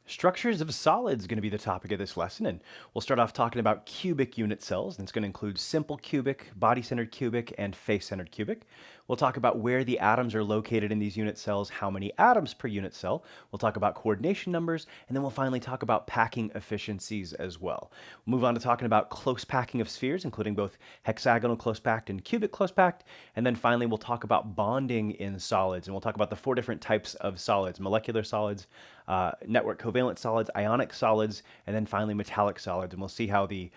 Structures of solids is going to be the topic of this lesson, and we'll start off talking about cubic unit cells, and it's going to include simple cubic, body-centered cubic, and face-centered cubic. We'll talk about where the atoms are located in these unit cells, how many atoms per unit cell. We'll talk about coordination numbers, and then we'll finally talk about packing efficiencies as well. We'll move on to talking about close packing of spheres, including both hexagonal close packed and cubic close packed, and then finally we'll talk about bonding in solids, and we'll talk about the four different types of solids: molecular solids, network covalent solids, ionic solids, and then finally metallic solids. And we'll see how the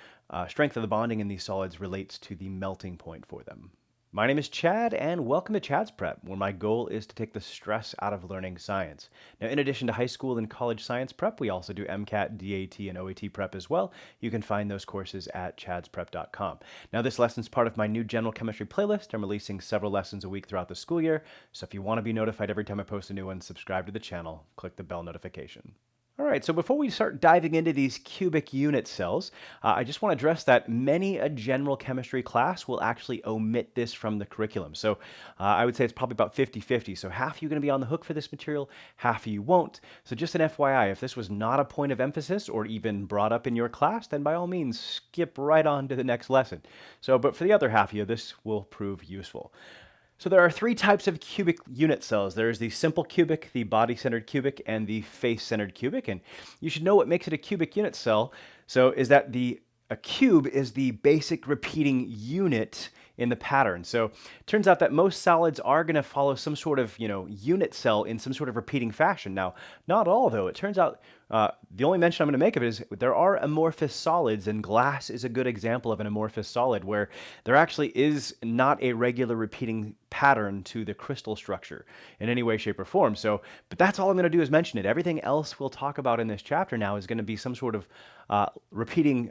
strength of the bonding in these solids relates to the melting point for them. My name is Chad, and welcome to Chad's Prep, where my goal is to take the stress out of learning science. Now, in addition to high school and college science prep, we also do MCAT, DAT, and OAT prep as well. You can find those courses at chadsprep.com. Now, this lesson is part of my new general chemistry playlist. I'm releasing several lessons a week throughout the school year, so if you want to be notified every time I post a new one, subscribe to the channel, click the bell notification. All right, so before we start diving into these cubic unit cells, I just want to address that many a general chemistry class will actually omit this from the curriculum. So I would say it's probably about 50-50. So half of you are going to be on the hook for this material, half of you won't. So just an FYI, if this was not a point of emphasis or even brought up in your class, then by all means, skip right on to the next lesson. But for the other half of you, this will prove useful. So there are three types of cubic unit cells. There's the simple cubic, the body-centered cubic, and the face-centered cubic. And you should know what makes it a cubic unit cell. So is that a cube is the basic repeating unit in the pattern. So it turns out that most solids are going to follow some sort of, unit cell in some sort of repeating fashion. Now, not all though. It turns out the only mention I'm going to make of it is there are amorphous solids, and glass is a good example of an amorphous solid where there actually is not a regular repeating pattern to the crystal structure in any way, shape, or form. But that's all I'm going to do is mention it. Everything else we'll talk about in this chapter now is going to be some sort of repeating,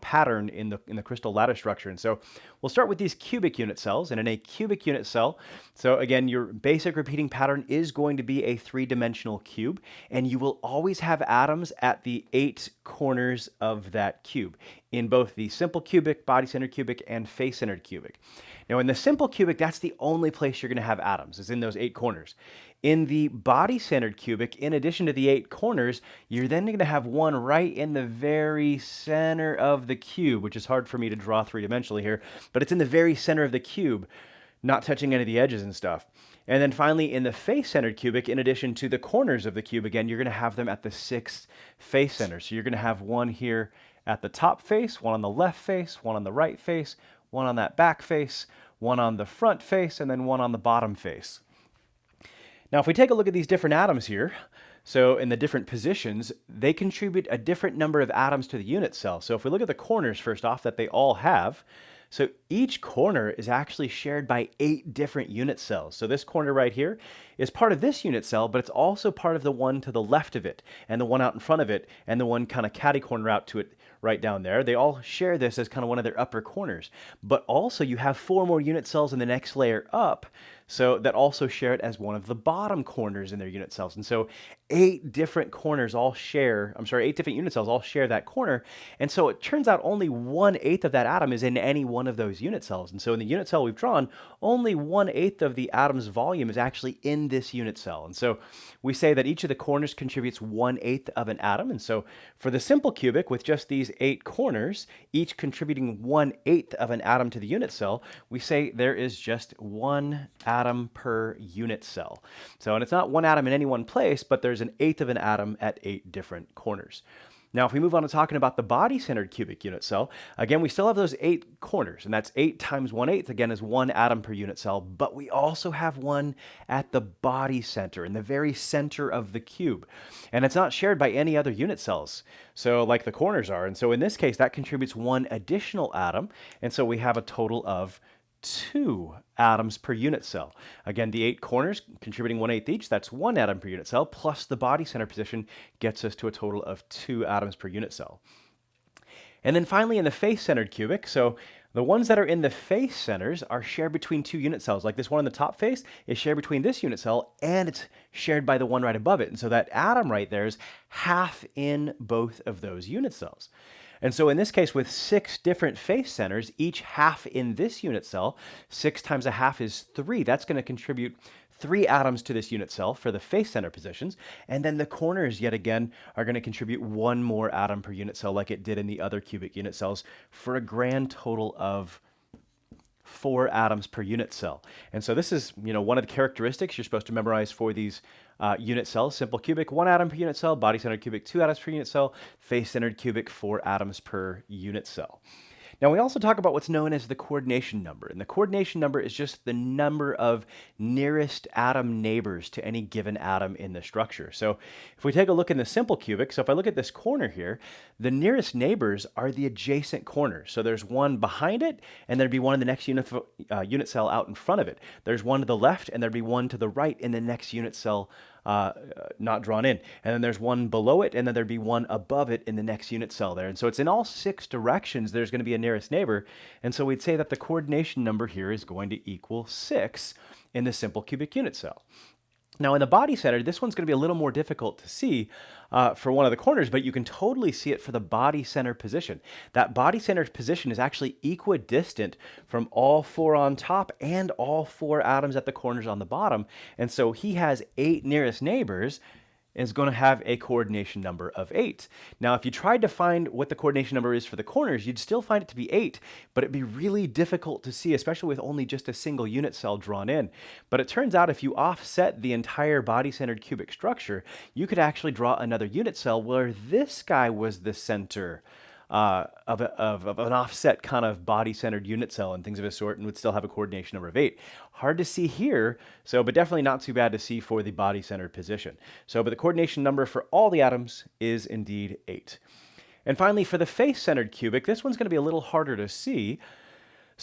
pattern in the crystal lattice structure. And so we'll start with these cubic unit cells. And in a cubic unit cell, so again, your basic repeating pattern is going to be a three-dimensional cube, and you will always have atoms at the 8 corners of that cube in both the simple cubic, body-centered cubic, and face-centered cubic. Now, in the simple cubic, that's the only place you're going to have atoms, is in those 8 corners. In the body-centered cubic, in addition to the 8 corners, you're then going to have one right in the very center of the cube, which is hard for me to draw three-dimensionally here, but it's in the very center of the cube, not touching any of the edges and stuff. And then finally, in the face-centered cubic, in addition to the corners of the cube, again, you're going to have them at the 6th face center. So you're going to have one here at the top face, one on the left face, one on the right face, one on that back face, one on the front face, and then one on the bottom face. Now, if we take a look at these different atoms here, so in the different positions, they contribute a different number of atoms to the unit cell. So if we look at the corners first off that they all have, so each corner is actually shared by 8 different unit cells. So this corner right here is part of this unit cell, but it's also part of the one to the left of it, and the one out in front of it, and the one kind of catty corner out to it right down there. They all share this as kind of one of their upper corners. But also you have 4 more unit cells in the next layer up, so that also share it as one of the bottom corners in their unit cells. And so 8 different corners all share, 8 different unit cells all share that corner. And so it turns out only 1/8 of that atom is in any one of those unit cells. And so in the unit cell we've drawn, only 1/8 of the atom's volume is actually in this unit cell. And so we say that each of the corners contributes 1/8 of an atom. And so for the simple cubic with just these 8 corners, each contributing 1/8 of an atom to the unit cell, we say there is just 1 atom per unit cell. And it's not 1 atom in any one place, but there's an 1/8 of an atom at 8 different corners. Now, if we move on to talking about the body-centered cubic unit cell, again, we still have those 8 corners, and that's 8 times 1/8, again, is 1 atom per unit cell, but we also have one at the body center, in the very center of the cube. And it's not shared by any other unit cells, so like the corners are. And so in this case, that contributes 1 additional atom, and so we have a total of 2 atoms per unit cell. Again, the 8 corners contributing 1/8 each, that's 1 atom per unit cell, plus the body center position gets us to a total of 2 atoms per unit cell. And then finally in the face-centered cubic, so the ones that are in the face centers are shared between 2 unit cells. Like this one on the top face is shared between this unit cell, and it's shared by the one right above it. And so that atom right there is half in both of those unit cells. And so in this case, with 6 different face centers, each half in this unit cell, 6 times a half is 3. That's going to contribute 3 atoms to this unit cell for the face center positions, and then the corners, yet again, are going to contribute 1 more atom per unit cell like it did in the other cubic unit cells for a grand total of 4 atoms per unit cell. And so this is, one of the characteristics you're supposed to memorize for these unit cells. Simple cubic, 1 atom per unit cell. Body-centered cubic, 2 atoms per unit cell. Face-centered cubic, 4 atoms per unit cell. Now we also talk about what's known as the coordination number. And the coordination number is just the number of nearest atom neighbors to any given atom in the structure. So if we take a look in the simple cubic, so if I look at this corner here, the nearest neighbors are the adjacent corners. So there's one behind it, and there'd be one in the next unit cell out in front of it. There's one to the left, and there'd be one to the right in the next unit cell not drawn in. And then there's one below it, and then there'd be one above it in the next unit cell there. And so it's in all 6 directions there's going to be a nearest neighbor. And so we'd say that the coordination number here is going to equal 6 in the simple cubic unit cell. Now in the body center, this one's going to be a little more difficult to see for one of the corners, but you can totally see it for the body center position. That body center position is actually equidistant from all 4 on top and all 4 atoms at the corners on the bottom. And so he has 8 nearest neighbors, is going to have a coordination number of 8. Now, if you tried to find what the coordination number is for the corners, you'd still find it to be 8, but it'd be really difficult to see, especially with only just a single unit cell drawn in. But it turns out if you offset the entire body-centered cubic structure, you could actually draw another unit cell where this guy was the center of an offset kind of body-centered unit cell and things of a sort, and would still have a coordination number of 8. Hard to see here, but definitely not too bad to see for the body-centered position. But the coordination number for all the atoms is indeed 8. And finally, for the face-centered cubic, this one's going to be a little harder to see.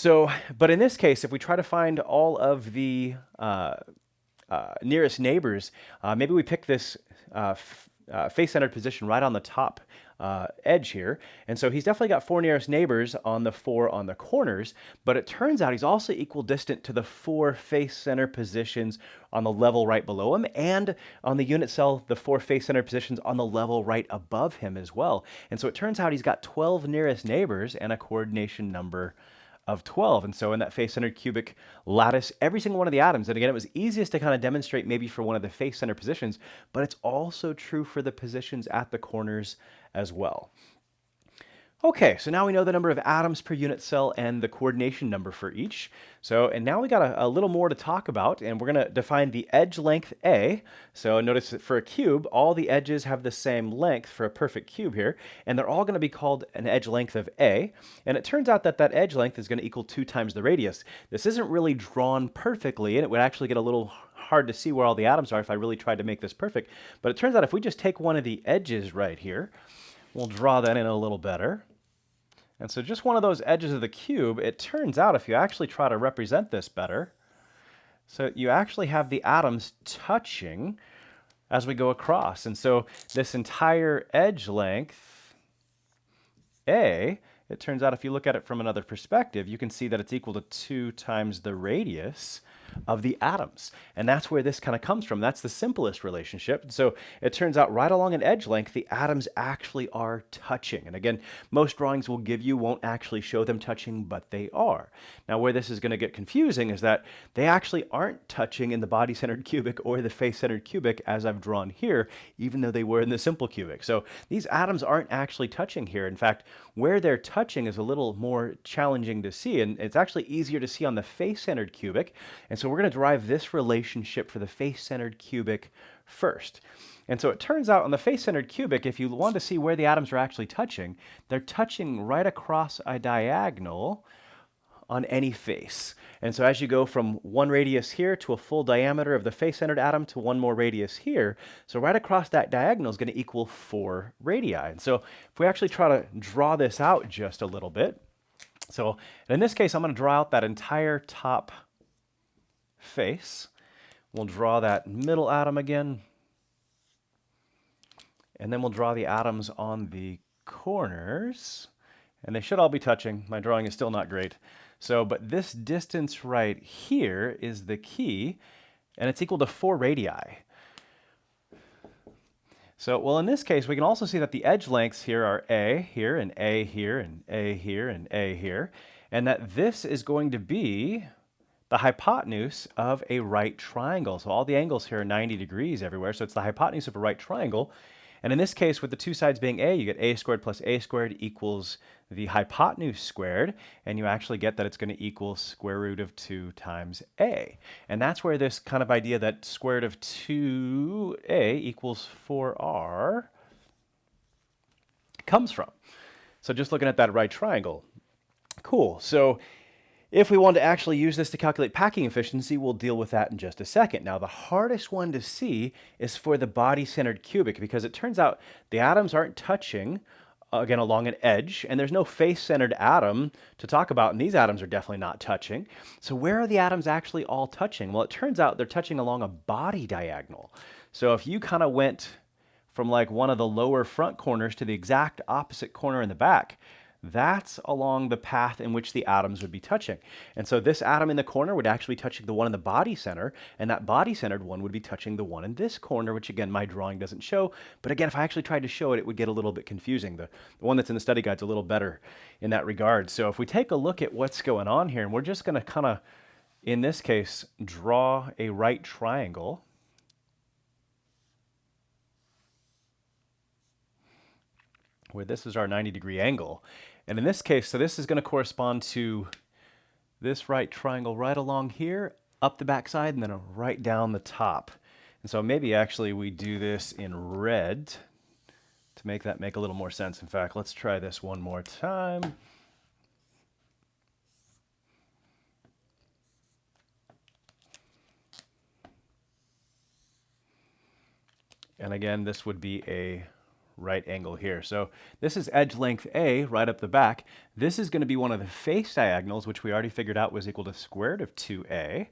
But in this case, if we try to find all of the nearest neighbors, maybe we pick this face-centered position right on the top edge here. And so he's definitely got 4 nearest neighbors on the 4 on the corners, but it turns out he's also equidistant to the 4 face-center positions on the level right below him, and on the unit cell, the 4 face-center positions on the level right above him as well. And so it turns out he's got 12 nearest neighbors and a coordination number of 12. And so in that face-centered cubic lattice, every single one of the atoms, and again, it was easiest to kind of demonstrate maybe for one of the face-center positions, but it's also true for the positions at the corners as well. Okay, so now we know the number of atoms per unit cell and the coordination number for each. And now we got a little more to talk about, and we're going to define the edge length A. So notice that for a cube, all the edges have the same length for a perfect cube here, and they're all going to be called an edge length of A. And it turns out that that edge length is going to equal 2 times the radius. This isn't really drawn perfectly, and it would actually get a little hard to see where all the atoms are if I really tried to make this perfect. But it turns out if we just take one of the edges right here, we'll draw that in a little better. And so just one of those edges of the cube, it turns out if you actually try to represent this better, so you actually have the atoms touching as we go across. And so this entire edge length, A, it turns out if you look at it from another perspective, you can see that it's equal to 2 times the radius of the atoms. And that's where this kind of comes from. That's the simplest relationship. So it turns out right along an edge length, the atoms actually are touching. And again, most drawings will give you, won't actually show them touching, but they are. Now where this is going to get confusing is that they actually aren't touching in the body-centered cubic or the face-centered cubic as I've drawn here, even though they were in the simple cubic. So these atoms aren't actually touching here. In fact, where they're touching is a little more challenging to see, and it's actually easier to see on the face-centered cubic. And so we're going to derive this relationship for the face-centered cubic first. And so it turns out on the face-centered cubic, if you want to see where the atoms are actually touching, they're touching right across a diagonal on any face. And so as you go from one radius here to a full diameter of the face-centered atom to one more radius here, so right across that diagonal is going to equal 4 radii. And so if we actually try to draw this out just a little bit, so in this case, I'm going to draw out that entire top face. We'll draw that middle atom again, and then we'll draw the atoms on the corners, and they should all be touching. My drawing is still not great. But this distance right here is the key, and it's equal to 4 radii. Well, in this case, we can also see that the edge lengths here are A here, and A here, and A here, and A here, and that this is going to be the hypotenuse of a right triangle. So all the angles here are 90 degrees everywhere. So it's the hypotenuse of a right triangle. And in this case, with the two sides being a, you get a squared plus a squared equals the hypotenuse squared, and you actually get that it's going to equal square root of 2 times a. And that's where this kind of idea that square root of 2a equals 4r comes from. So just looking at that right triangle. Cool. So if we want to actually use this to calculate packing efficiency, we'll deal with that in just a second. Now, the hardest one to see is for the body-centered cubic, because it turns out the atoms aren't touching, again, along an edge, and there's no face-centered atom to talk about, and these atoms are definitely not touching. So where are the atoms actually all touching? Well, it turns out they're touching along a body diagonal. So if you kind of went from like one of the lower front corners to the exact opposite corner in the back, that's along the path in which the atoms would be touching. And so this atom in the corner would actually be touching the one in the body center, and that body-centered one would be touching the one in this corner, which again, my drawing doesn't show. But again, if I actually tried to show it, it would get a little bit confusing. The one that's in the study guide's a little better in that regard. So if we take a look at what's going on here, and we're just going to kind of, in this case, draw a right triangle. Where this is our 90-degree angle. And in this case, so this is going to correspond to this right triangle right along here, up the back side, and then right down the top. And so maybe actually we do this in red to make that make a little more sense. In fact, let's try this one more time. And again, this would be a right angle here. So this is edge length A right up the back. This is going to be one of the face diagonals, which we already figured out was equal to square root of 2a.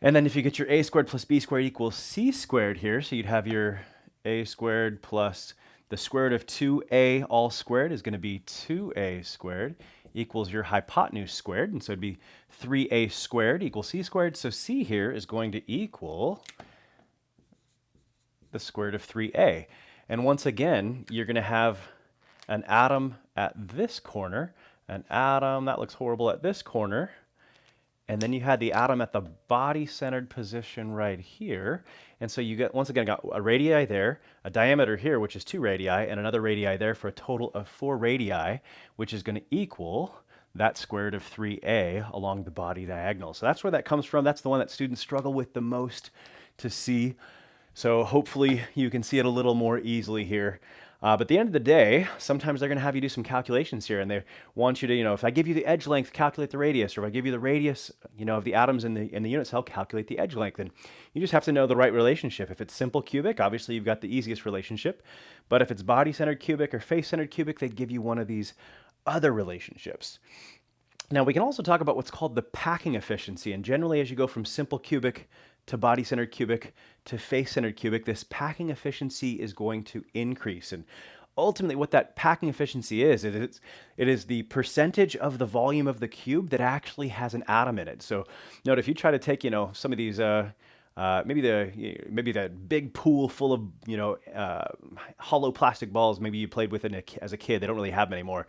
And then if you get your a squared plus b squared equals c squared here, so you'd have your a squared plus the square root of 2a all squared is going to be 2a squared equals your hypotenuse squared. And so it'd be 3a squared equals c squared. So c here is going to equal the square root of 3a. And once again, you're going to have an atom at this corner, an atom, that looks horrible, at this corner, and then you had the atom at the body-centered position right here. And so you get, once again, got a radii there, a diameter here, which is 2 radii, and another radii there for a total of 4 radii, which is going to equal that square root of 3a along the body diagonal. So that's where that comes from. That's the one that students struggle with the most to see. So hopefully you can see it a little more easily here. But at the end of the day, sometimes they're going to have you do some calculations here, and they want you to, if I give you the edge length, calculate the radius, or if I give you the radius, of the atoms in the unit cell, calculate the edge length. And you just have to know the right relationship. If it's simple cubic, obviously you've got the easiest relationship. But if it's body-centered cubic or face-centered cubic, they'd give you one of these other relationships. Now, we can also talk about what's called the packing efficiency. And generally, as you go from simple cubic to body-centered cubic to face-centered cubic, this packing efficiency is going to increase. And ultimately, what that packing efficiency is, it is the percentage of the volume of the cube that actually has an atom in it. So note, if you try to take, some of these, maybe that big pool full of, hollow plastic balls maybe you played with as a kid. They don't really have them anymore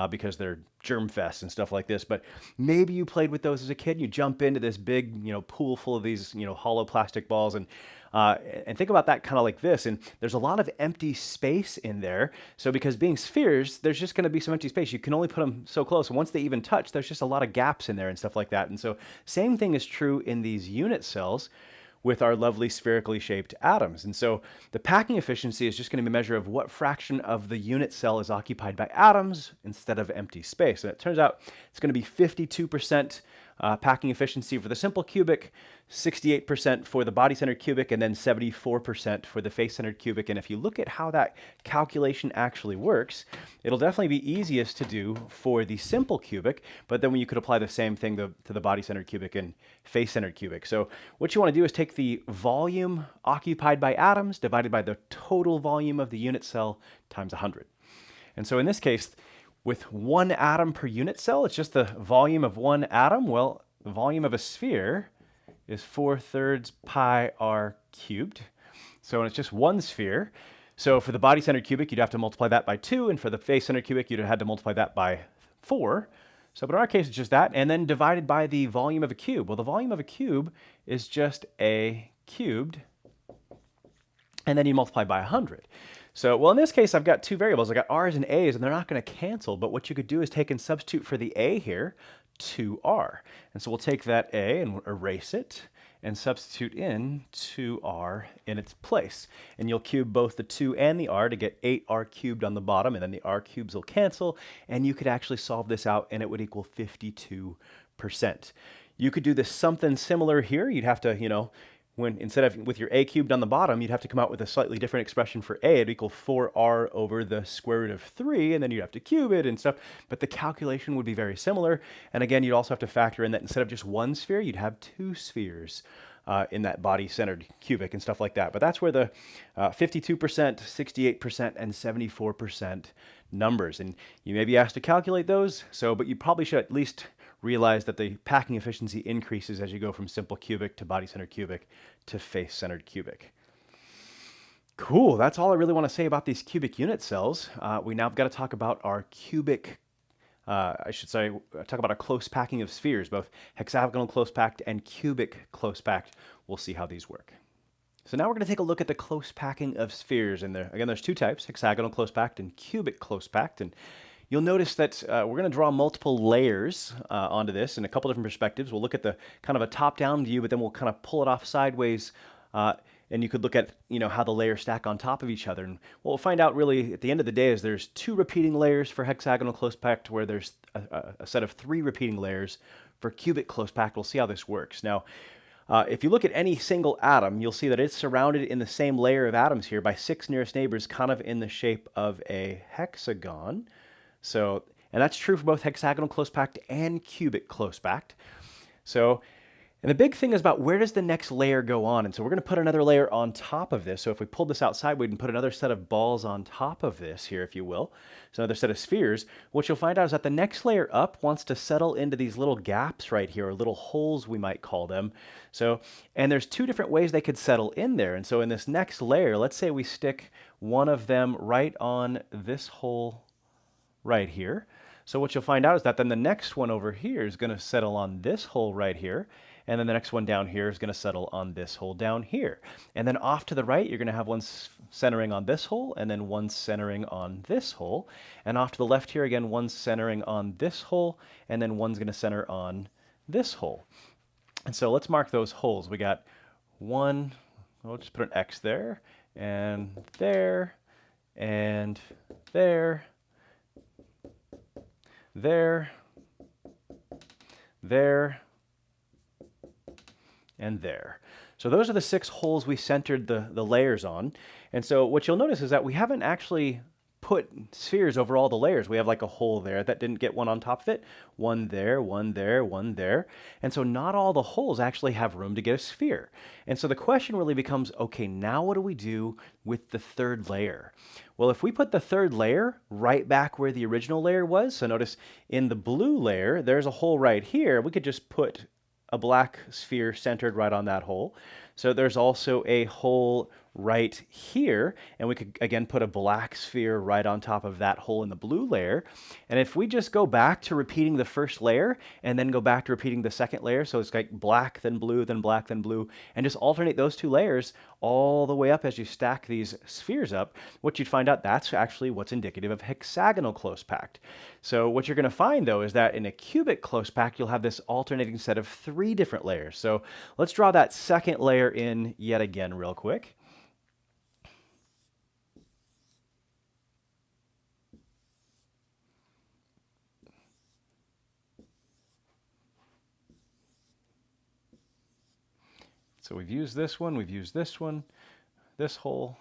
because they're germ fest and stuff like this. But maybe you played with those as a kid. And you jump into this big, pool full of these, hollow plastic balls, and think about that kind of like this. And there's a lot of empty space in there. So because being spheres, there's just going to be some empty space. You can only put them so close. And once they even touch, there's just a lot of gaps in there and stuff like that. And so same thing is true in these unit cells with our lovely spherically shaped atoms. And so the packing efficiency is just going to be a measure of what fraction of the unit cell is occupied by atoms instead of empty space. And it turns out it's going to be 52% packing efficiency for the simple cubic, 68% for the body-centered cubic, and then 74% for the face-centered cubic. And if you look at how that calculation actually works, it'll definitely be easiest to do for the simple cubic, but then when you could apply the same thing to the body-centered cubic and face-centered cubic. So what you want to do is take the volume occupied by atoms divided by the total volume of the unit cell times 100. And so in this case, with one atom per unit cell, it's just the volume of one atom. Well, the volume of a sphere is 4/3 pi r cubed. So it's just one sphere. So for the body-centered cubic, you'd have to multiply that by 2, and for the face-centered cubic, you'd have had to multiply that by 4. So, but in our case, it's just that, and then divided by the volume of a cube. Well, the volume of a cube is just A cubed, and then you multiply by 100. So, well, in this case, I've got two variables. I've got r's and a's, and they're not going to cancel, but what you could do is take and substitute for the a here 2r. And so we'll take that a and erase it and substitute in 2r in its place. And you'll cube both the 2 and the r to get 8r cubed on the bottom, and then the r cubes will cancel, and you could actually solve this out, and it would equal 52%. You could do this something similar here. You'd have to, when instead of with your a cubed on the bottom, you'd have to come out with a slightly different expression for a. It'd equal 4r over the square root of 3, and then you'd have to cube it and stuff. But the calculation would be very similar. And again, you'd also have to factor in that instead of just one sphere, you'd have two spheres in that body-centered cubic and stuff like that. But that's where the 52%, 68%, and 74% numbers. And you may be asked to calculate those, but you probably should at least realize that the packing efficiency increases as you go from simple cubic to body-centered cubic to face-centered cubic. Cool, that's all I really want to say about these cubic unit cells. We now have got to talk about our cubic, talk about our close packing of spheres, both hexagonal close packed and cubic close packed. We'll see how these work. So now we're going to take a look at the close packing of spheres. And again, there's two types, hexagonal close packed and cubic close packed. And you'll notice that we're going to draw multiple layers onto this in a couple different perspectives. We'll look at the kind of a top-down view, but then we'll kind of pull it off sideways, and you could look at how the layers stack on top of each other. And what we'll find out really at the end of the day is there's two repeating layers for hexagonal close packed, where there's a set of three repeating layers for cubic close packed. We'll see how this works. Now, if you look at any single atom, you'll see that it's surrounded in the same layer of atoms here by 6 nearest neighbors, kind of in the shape of a hexagon. So, and that's true for both hexagonal close packed and cubic close packed. So, and the big thing is about where does the next layer go on? And so we're going to put another layer on top of this. So if we pulled this outside, we can put another set of balls on top of this here, if you will. So another set of spheres. What you'll find out is that the next layer up wants to settle into these little gaps right here, or little holes we might call them. So, and there's two different ways they could settle in there. And so in this next layer, let's say we stick one of them right on this hole right here. So what you'll find out is that then the next one over here is going to settle on this hole right here, and then the next one down here is going to settle on this hole down here. And then off to the right, you're going to have one centering on this hole, and then one centering on this hole. And off to the left here, again, one centering on this hole, and then one's going to center on this hole. And so let's mark those holes. We got one, we'll just put an X there, and there, and there, there, there, and there. So those are the 6 holes we centered the layers on. And so what you'll notice is that we haven't actually put spheres over all the layers. We have like a hole there that didn't get one on top of it, one there, one there, one there. And so not all the holes actually have room to get a sphere. And so the question really becomes, okay, now what do we do with the third layer? Well, if we put the third layer right back where the original layer was, so notice in the blue layer, there's a hole right here. We could just put a black sphere centered right on that hole. So there's also a hole right here, and we could again put a black sphere right on top of that hole in the blue layer. And if we just go back to repeating the first layer and then go back to repeating the second layer, so it's like black, then blue, then black, then blue, and just alternate those two layers all the way up as you stack these spheres up, what you'd find out that's actually what's indicative of hexagonal close packed. So what you're going to find though is that in a cubic close packed, you'll have this alternating set of 3 different layers. So let's draw that second layer in yet again real quick. So we've used this one, this hole,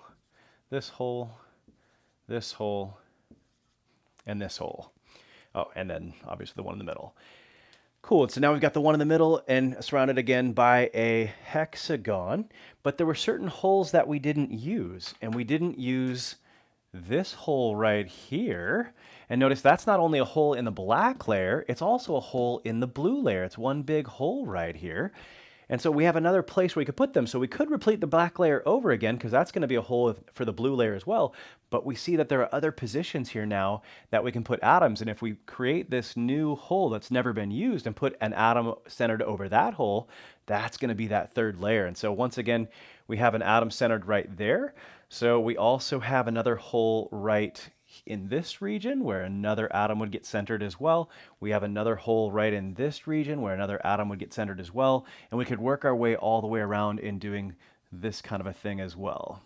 this hole, this hole, and this hole. Oh, and then obviously the one in the middle. Cool, so now we've got the one in the middle and surrounded again by a hexagon, but there were certain holes that we didn't use, and we didn't use this hole right here. And notice that's not only a hole in the black layer, it's also a hole in the blue layer. It's one big hole right here. And so we have another place where we could put them. So we could replete the black layer over again, because that's going to be a hole for the blue layer as well. But we see that there are other positions here now that we can put atoms. And if we create this new hole that's never been used and put an atom centered over that hole, that's going to be that third layer. And so once again, we have an atom centered right there. So we also have another hole right in this region where another atom would get centered as well. We have another hole right in this region where another atom would get centered as well. And we could work our way all the way around in doing this kind of a thing as well.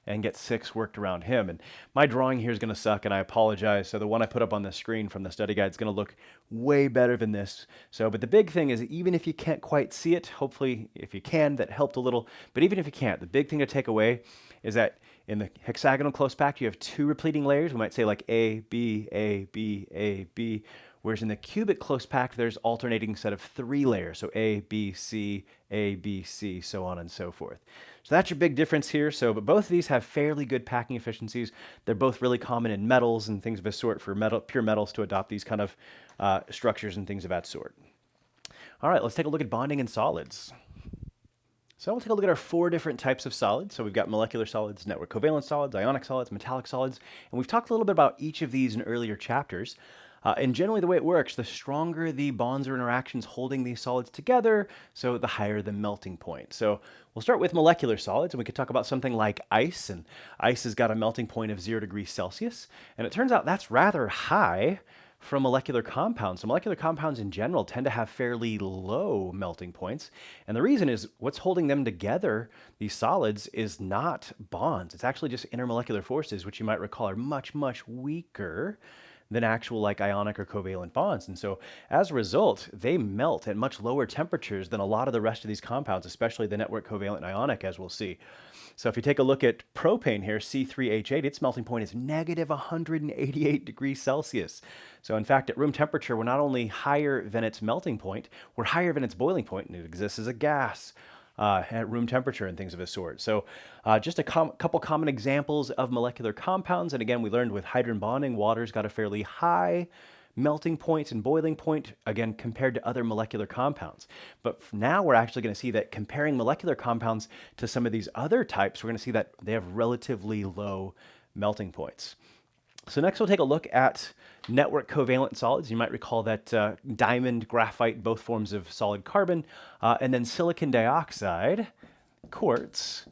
And get 6 worked around him. And my drawing here is going to suck, and I apologize. So the one I put up on the screen from the study guide is going to look way better than this. So, but the big thing is, even if you can't quite see it, hopefully if you can, that helped a little. But even if you can't, the big thing to take away is that in the hexagonal close packed, you have 2 repleting layers. We might say like A, B, A, B, A, B. Whereas in the cubic close packed, there's alternating set of 3 layers. So A, B, C, A, B, C, so on and so forth. So that's your big difference here. So, but both of these have fairly good packing efficiencies. They're both really common in metals and things of a sort for pure metals to adopt these kind of structures and things of that sort. All right, let's take a look at bonding in solids. So we'll take a look at our 4 different types of solids. So we've got molecular solids, network covalent solids, ionic solids, metallic solids, and we've talked a little bit about each of these in earlier chapters. And generally the way it works, the stronger the bonds or interactions holding these solids together, so the higher the melting point. So we'll start with molecular solids, and we could talk about something like ice. And ice has got a melting point of 0 degrees Celsius. And it turns out that's rather high from molecular compounds. So molecular compounds in general tend to have fairly low melting points. And the reason is what's holding them together, these solids, is not bonds. It's actually just intermolecular forces, which you might recall are much, much weaker than actual like ionic or covalent bonds. And so as a result, they melt at much lower temperatures than a lot of the rest of these compounds, especially the network covalent and ionic, as we'll see. So if you take a look at propane here, C3H8, its melting point is negative 188 degrees Celsius. So in fact, at room temperature, we're not only higher than its melting point, we're higher than its boiling point, and it exists as a gas at room temperature and things of this sort. So just a couple common examples of molecular compounds. And again, we learned with hydrogen bonding, water's got a fairly high melting point and boiling point, again, compared to other molecular compounds. But now we're actually going to see that comparing molecular compounds to some of these other types, we're going to see that they have relatively low melting points. So next we'll take a look at network covalent solids. You might recall that diamond, graphite, both forms of solid carbon, and then silicon dioxide, quartz,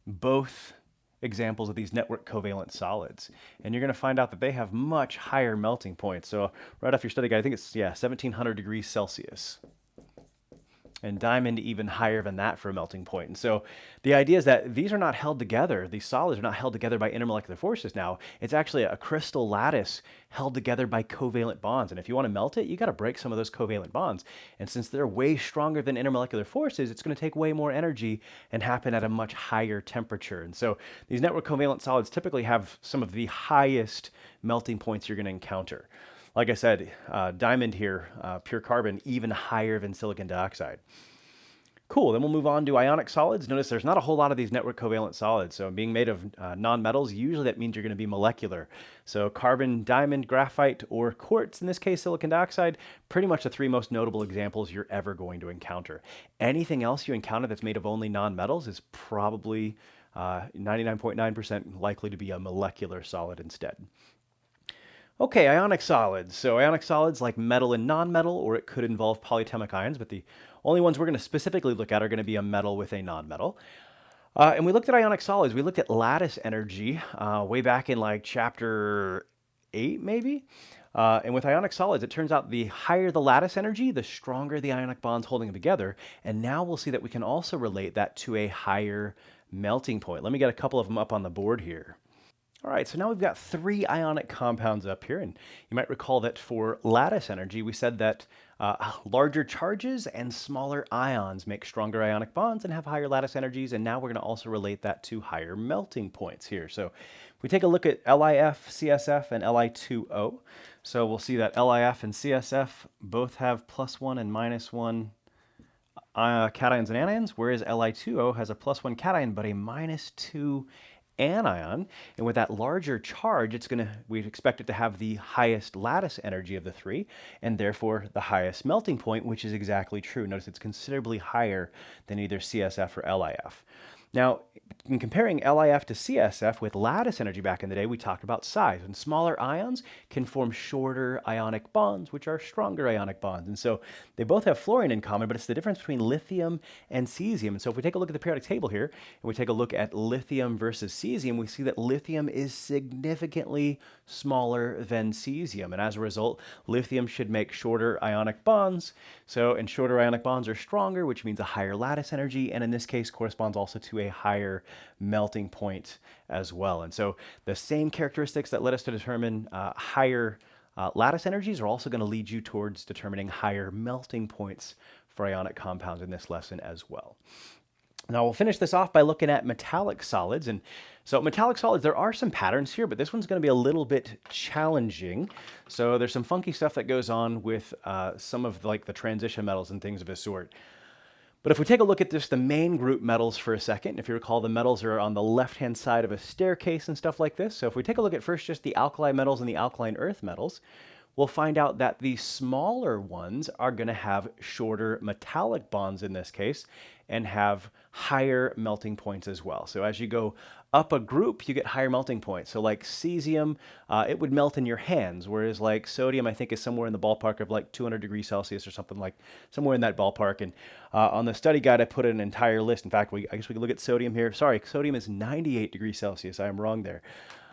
both examples of these network covalent solids. And you're going to find out that they have much higher melting points. So right off your study guide, I think it's 1700 degrees Celsius. And diamond even higher than that for a melting point. And so the idea is that these are not held together. These solids are not held together by intermolecular forces now. It's actually a crystal lattice held together by covalent bonds. And if you want to melt it, you got to break some of those covalent bonds. And since they're way stronger than intermolecular forces, it's going to take way more energy and happen at a much higher temperature. And so these network covalent solids typically have some of the highest melting points you're going to encounter. Like I said, diamond here, pure carbon, even higher than silicon dioxide. Cool, then we'll move on to ionic solids. Notice there's not a whole lot of these network covalent solids. So being made of nonmetals, usually that means you're going to be molecular. So carbon, diamond, graphite, or quartz, in this case silicon dioxide, pretty much the 3 most notable examples you're ever going to encounter. Anything else you encounter that's made of only nonmetals is probably 99.9% likely to be a molecular solid instead. Okay, ionic solids. So ionic solids like metal and nonmetal, or it could involve polyatomic ions, but the only ones we're going to specifically look at are going to be a metal with a nonmetal. And we looked at ionic solids. We looked at lattice energy way back in like chapter 8, maybe. And with ionic solids, it turns out the higher the lattice energy, the stronger the ionic bonds holding them together. And now we'll see that we can also relate that to a higher melting point. Let me get a couple of them up on the board here. All right, so now we've got 3 ionic compounds up here, and you might recall that for lattice energy, we said that larger charges and smaller ions make stronger ionic bonds and have higher lattice energies, and now we're going to also relate that to higher melting points here. So if we take a look at LiF, CSF, and Li2O, so we'll see that LiF and CSF both have +1 and -1 cations and anions, whereas Li2O has a +1 cation but a -2 anion, and with that larger charge, we expect it to have the highest lattice energy of the three, and therefore the highest melting point, which is exactly true. Notice it's considerably higher than either CSF or LIF. Now, in comparing LIF to CSF with lattice energy back in the day, we talked about size. And smaller ions can form shorter ionic bonds, which are stronger ionic bonds. And so they both have fluorine in common, but it's the difference between lithium and cesium. And so if we take a look at the periodic table here, and we take a look at lithium versus cesium, we see that lithium is significantly smaller than cesium. And as a result, lithium should make shorter ionic bonds. And shorter ionic bonds are stronger, which means a higher lattice energy, and in this case corresponds also to a higher melting point as well. And so the same characteristics that led us to determine higher lattice energies are also going to lead you towards determining higher melting points for ionic compounds in this lesson as well. Now we'll finish this off by looking at metallic solids. And so metallic solids, there are some patterns here, but this one's going to be a little bit challenging. So there's some funky stuff that goes on with some of like the transition metals and things of this sort. But if we take a look at just the main group metals for a second, if you recall, the metals are on the left-hand side of a staircase and stuff like this. So if we take a look at first just the alkali metals and the alkaline earth metals, we'll find out that the smaller ones are going to have shorter metallic bonds in this case and have higher melting points as well. So as you go up a group, you get higher melting points. So like cesium, it would melt in your hands, whereas like sodium, I think is somewhere in the ballpark of like 200 degrees Celsius or something, like somewhere in that ballpark. And on the study guide, I put an entire list. In fact, I guess we can look at sodium here. Sorry, sodium is 98 degrees Celsius. I am wrong there.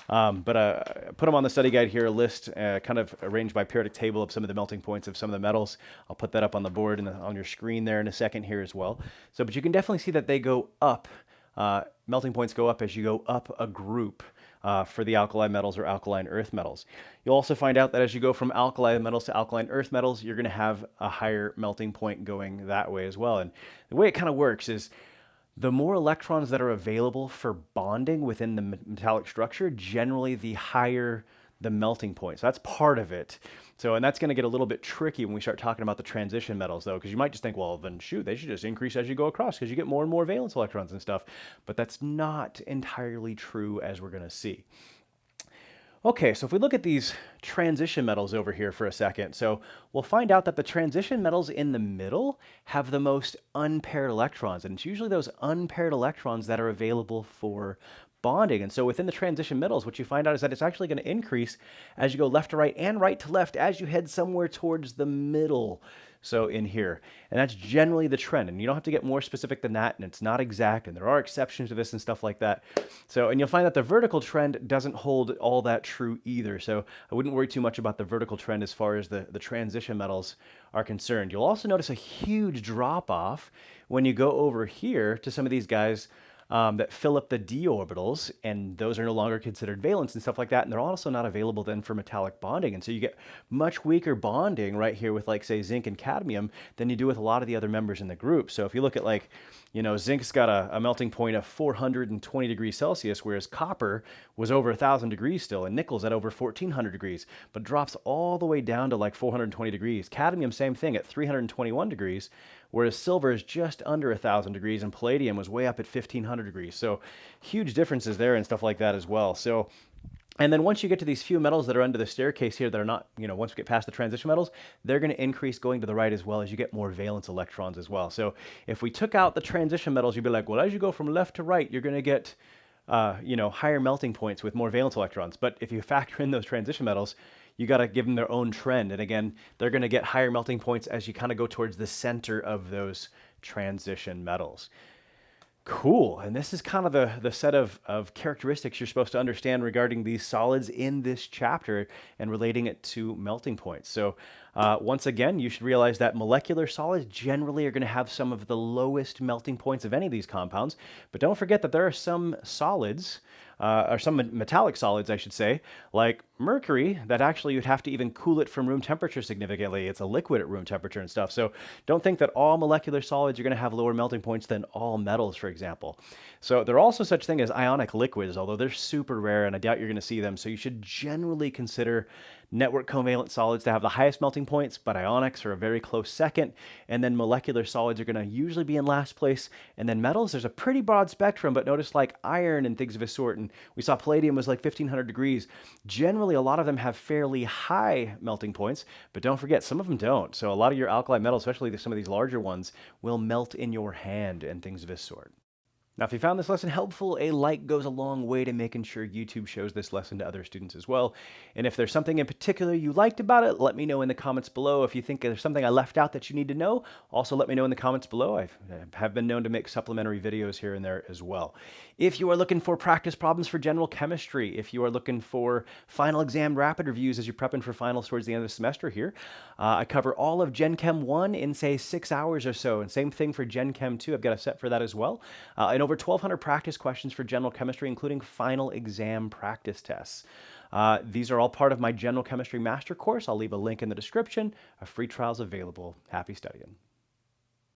But I put them on the study guide here, a list kind of arranged by periodic table of some of the melting points of some of the metals. I'll put that up on the board and on your screen there in a second here as well. But you can definitely see that they go up. Melting points go up as you go up a group for the alkali metals or alkaline earth metals. You'll also find out that as you go from alkali metals to alkaline earth metals, you're going to have a higher melting point going that way as well. And the way it kind of works is the more electrons that are available for bonding within the metallic structure, generally the higher the melting point. So that's part of it. And that's going to get a little bit tricky when we start talking about the transition metals, though, because you might just think, well, then shoot, they should just increase as you go across because you get more and more valence electrons and stuff. But that's not entirely true, as we're going to see. Okay, so if we look at these transition metals over here for a second, so we'll find out that the transition metals in the middle have the most unpaired electrons, and it's usually those unpaired electrons that are available for bonding. And so within the transition metals, what you find out is that it's actually going to increase as you go left to right and right to left as you head somewhere towards the middle. So in here, and that's generally the trend, and you don't have to get more specific than that, and it's not exact, and there are exceptions to this and stuff like that. And you'll find that the vertical trend doesn't hold all that true either. So I wouldn't worry too much about the vertical trend as far as the transition metals are concerned. You'll also notice a huge drop off when you go over here to some of these guys that fill up the d orbitals, and those are no longer considered valence and stuff like that, and they're also not available then for metallic bonding. And so you get much weaker bonding right here with, like, say, zinc and cadmium than you do with a lot of the other members in the group. So if you look at, like, zinc's got a melting point of 420 degrees Celsius, whereas copper was over 1,000 degrees still, and nickel's at over 1,400 degrees, but drops all the way down to like 420 degrees. Cadmium, same thing, at 321 degrees, whereas silver is just under 1,000 degrees, and palladium was way up at 1,500 degrees. So huge differences there and stuff like that as well. And then once you get to these few metals that are under the staircase here that are not, once we get past the transition metals, they're going to increase going to the right as well as you get more valence electrons as well. So if we took out the transition metals, you'd be like, well, as you go from left to right, you're going to get, higher melting points with more valence electrons. But if you factor in those transition metals, you got to give them their own trend. And again, they're going to get higher melting points as you kind of go towards the center of those transition metals. Cool. And this is kind of the set of characteristics you're supposed to understand regarding these solids in this chapter and relating it to melting points. So once again, you should realize that molecular solids generally are going to have some of the lowest melting points of any of these compounds. But don't forget that there are some solids, or some metallic solids, I should say, like mercury, that actually you'd have to even cool it from room temperature significantly. It's a liquid at room temperature and stuff. So don't think that all molecular solids are going to have lower melting points than all metals, for example. So there are also such thing as ionic liquids, although they're super rare and I doubt you're going to see them. So you should generally consider Network covalent solids to have the highest melting points, but ionics are a very close second. And then molecular solids are going to usually be in last place. And then metals, there's a pretty broad spectrum, but notice like iron and things of this sort. And we saw palladium was like 1500 degrees. Generally, a lot of them have fairly high melting points, but don't forget, some of them don't. So a lot of your alkali metals, especially some of these larger ones, will melt in your hand and things of this sort. Now, if you found this lesson helpful, a like goes a long way to making sure YouTube shows this lesson to other students as well. And if there's something in particular you liked about it, let me know in the comments below. If you think there's something I left out that you need to know, also let me know in the comments below. I have been known to make supplementary videos here and there as well. If you are looking for practice problems for general chemistry, if you are looking for final exam rapid reviews as you're prepping for finals towards the end of the semester here, I cover all of Gen Chem 1 in, say, 6 hours or so. And same thing for Gen Chem 2. I've got a set for that as well. And over 1,200 practice questions for general chemistry, including final exam practice tests. These are all part of my general chemistry master course. I'll leave a link in the description. A free trial is available. Happy studying.